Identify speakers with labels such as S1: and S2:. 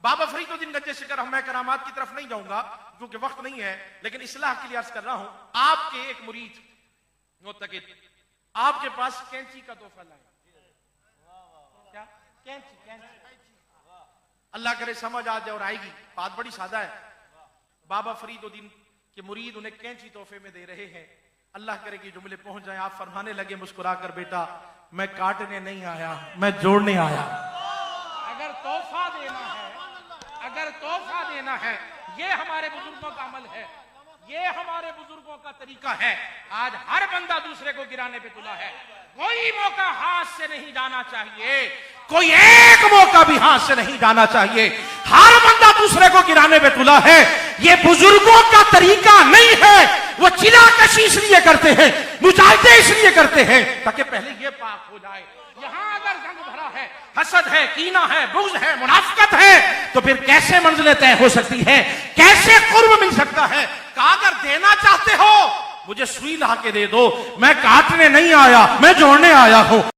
S1: बाबा फरीदुद्दीन गंजे शिकर, मैं करामात की तरफ नहीं जाऊंगा क्योंकि वक्त नहीं है, लेकिन इस्लाह के लिए अर्ज कर रहा हूं। आपके एक मुरीद मुतकिद आपके पास कैंची का तोहफा लाए। क्या? कैंची। अल्लाह करे समझ आ जाए और आएगी। बात बड़ी सादा है। बाबा फरीदुद्दीन के मुरीद उन्हें कैंची तोहफे में दे रहे हैं। अल्लाह करे कि जुमले पहुंच जाए। आप फरमाने लगे मुस्कुराकर, बेटा मैं काटने नहीं आया, मैं जोड़ने आया। अगर तोहफा देना है, ये हमारे बुजुर्गों का अमल है, ये हमारे बुजुर्गों का तरीका है। आज हर बंदा दूसरे को गिराने पे तुला है। कोई मौका हाथ से नहीं जाना चाहिए, कोई एक मौका भी हाथ से नहीं जाना चाहिए। हर बंदा दूसरे को गिराने पे तुला है। ये बुजुर्गों का तरीका नहीं है। वो चिल्लाकशी इसलिए करते हैं, मुजाहिदे इसलिए करते हैं ताकि पहले ये पाक हो जाए। यहां अगर जंग भरा है, हसद है, कीना है, बुग़्ज़ है, मुनाफ़िक़त है, तो फिर कैसे मंजिलें तय हो सकती है, कैसे कुर्ब मिल सकता है। कहा अगर देना चाहते हो मुझे सुई ला के दे दो, मैं काटने नहीं आया, मैं जोड़ने आया हूं।